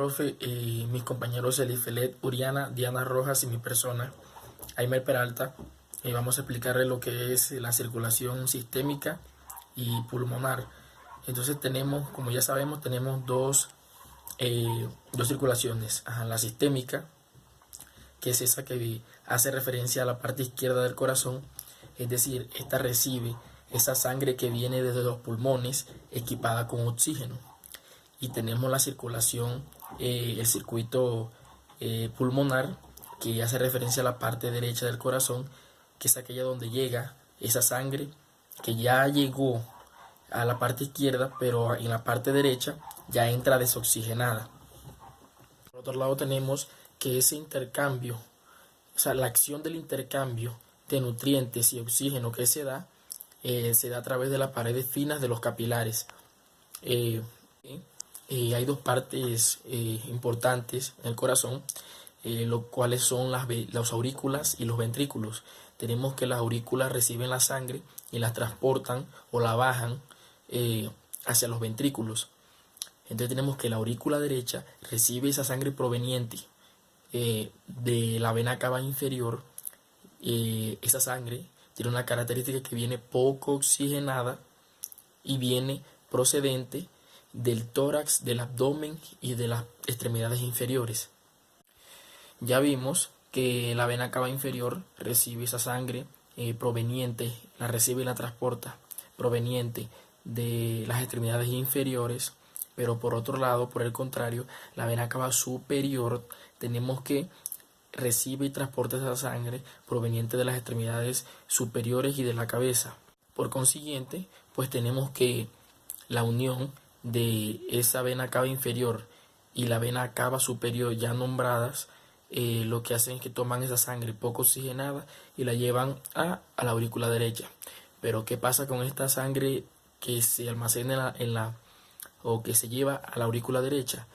profe, mis compañeros Elifelet, Uriana, Diana Rojas y mi persona, Aimer Peralta, vamos a explicarle lo que es la circulación sistémica y pulmonar. Entonces tenemos, como ya sabemos, tenemos dos circulaciones. La sistémica, que es esa que hace referencia a la parte izquierda del corazón, es decir, esta recibe esa sangre que viene desde los pulmones equipada con oxígeno. Y tenemos la circulación, el circuito pulmonar, que hace referencia a la parte derecha del corazón, que es aquella donde llega esa sangre que ya llegó a la parte izquierda, pero en la parte derecha ya entra desoxigenada. Por otro lado tenemos que ese intercambio, o sea, la acción del intercambio de nutrientes y oxígeno que se da a través de las paredes finas de los capilares. Eh, Hay dos partes importantes en el corazón, los cuales son las aurículas y los ventrículos. Tenemos que las aurículas reciben la sangre y la transportan o la bajan hacia los ventrículos. Entonces tenemos que la aurícula derecha recibe esa sangre proveniente de la vena cava inferior. Esa sangre tiene una característica que viene poco oxigenada y viene procedente del tórax, del abdomen y de las extremidades inferiores. Ya vimos que la vena cava inferior recibe esa sangre proveniente, la recibe y la transporta, proveniente de las extremidades inferiores, pero por otro lado, por el contrario, la vena cava superior tenemos que recibe y transporta esa sangre proveniente de las extremidades superiores y de la cabeza. Por consiguiente, pues tenemos que la unión de esa vena cava inferior y la vena cava superior ya nombradas, lo que hacen es que toman esa sangre poco oxigenada y la llevan a la aurícula derecha. Pero ¿qué pasa con esta sangre que se almacena o que se lleva a la aurícula derecha?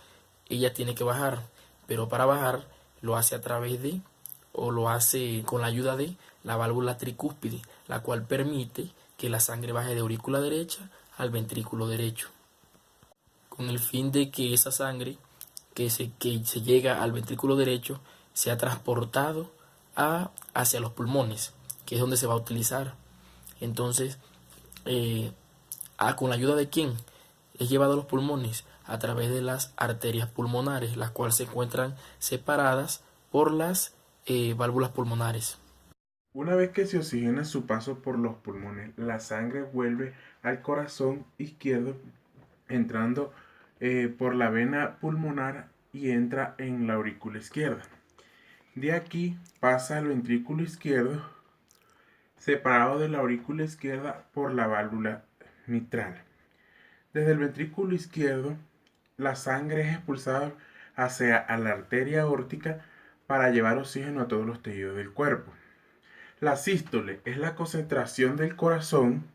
Ella tiene que bajar, pero para bajar lo hace a través de, o lo hace con la ayuda de la válvula tricúspide, la cual permite que la sangre baje de aurícula derecha al ventrículo derecho, con el fin de que esa sangre que se llega al ventrículo derecho sea transportado hacia los pulmones, que es donde se va a utilizar. Entonces, ¿con la ayuda de quién? Es llevado a los pulmones a través de las arterias pulmonares, las cuales se encuentran separadas por las válvulas pulmonares. Una vez que se oxigena su paso por los pulmones, la sangre vuelve al corazón izquierdo, entrando por la vena pulmonar y entra en la aurícula izquierda. De aquí pasa al ventrículo izquierdo, separado de la aurícula izquierda por la válvula mitral. Desde el ventrículo izquierdo, la sangre es expulsada hacia la arteria aórtica para llevar oxígeno a todos los tejidos del cuerpo. La sístole es la concentración del corazón,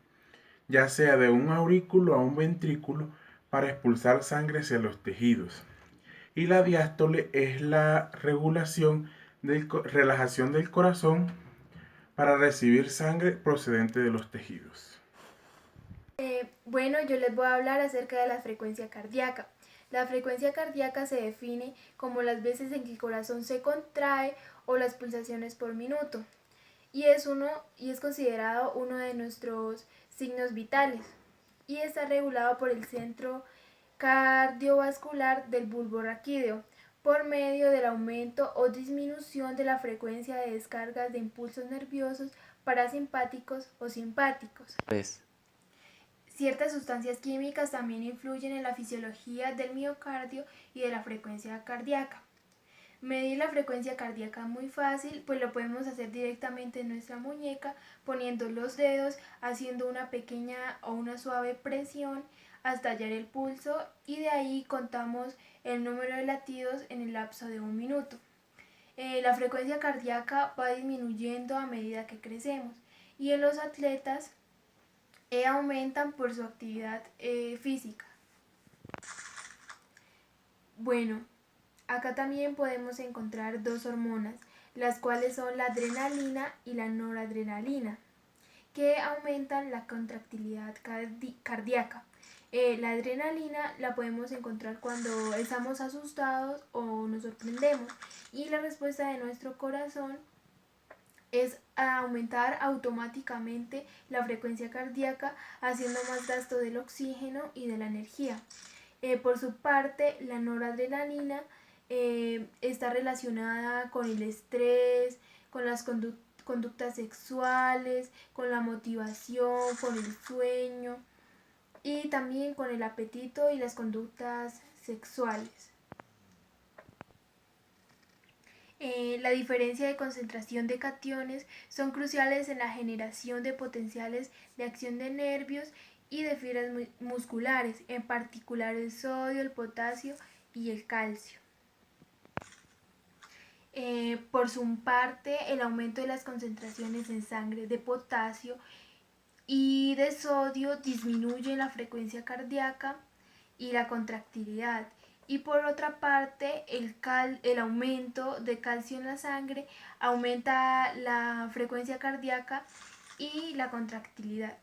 ya sea de un aurículo a un ventrículo, para expulsar sangre hacia los tejidos. Y la diástole es la relajación del corazón para recibir sangre procedente de los tejidos. Bueno, yo les voy a hablar acerca de la frecuencia cardíaca. La frecuencia cardíaca se define como las veces en que el corazón se contrae o las pulsaciones por minuto. Y es considerado uno de nuestros signos vitales. Y está regulado por el centro cardiovascular del bulbo raquídeo, por medio del aumento o disminución de la frecuencia de descargas de impulsos nerviosos parasimpáticos o simpáticos. Ciertas sustancias químicas también influyen en la fisiología del miocardio y de la frecuencia cardíaca. Medir la frecuencia cardíaca es muy fácil, pues lo podemos hacer directamente en nuestra muñeca, poniendo los dedos, haciendo una pequeña o una suave presión hasta hallar el pulso, y de ahí contamos el número de latidos en el lapso de un minuto. La frecuencia cardíaca va disminuyendo a medida que crecemos, y en los atletas aumentan por su actividad física. Bueno, acá también podemos encontrar dos hormonas, las cuales son la adrenalina y la noradrenalina, que aumentan la contractilidad cardíaca. La adrenalina la podemos encontrar cuando estamos asustados o nos sorprendemos, y la respuesta de nuestro corazón es aumentar automáticamente la frecuencia cardíaca, haciendo más gasto del oxígeno y de la energía. Por su parte, la noradrenalina está relacionada con el estrés, con las conductas sexuales, con la motivación, con el sueño y también con el apetito y las conductas sexuales. La diferencia de concentración de cationes son cruciales en la generación de potenciales de acción de nervios y de fibras musculares, en particular el sodio, el potasio y el calcio. Por su parte, el aumento de las concentraciones en sangre de potasio y de sodio disminuye la frecuencia cardíaca y la contractilidad. Y por otra parte, el aumento de calcio en la sangre aumenta la frecuencia cardíaca y la contractilidad.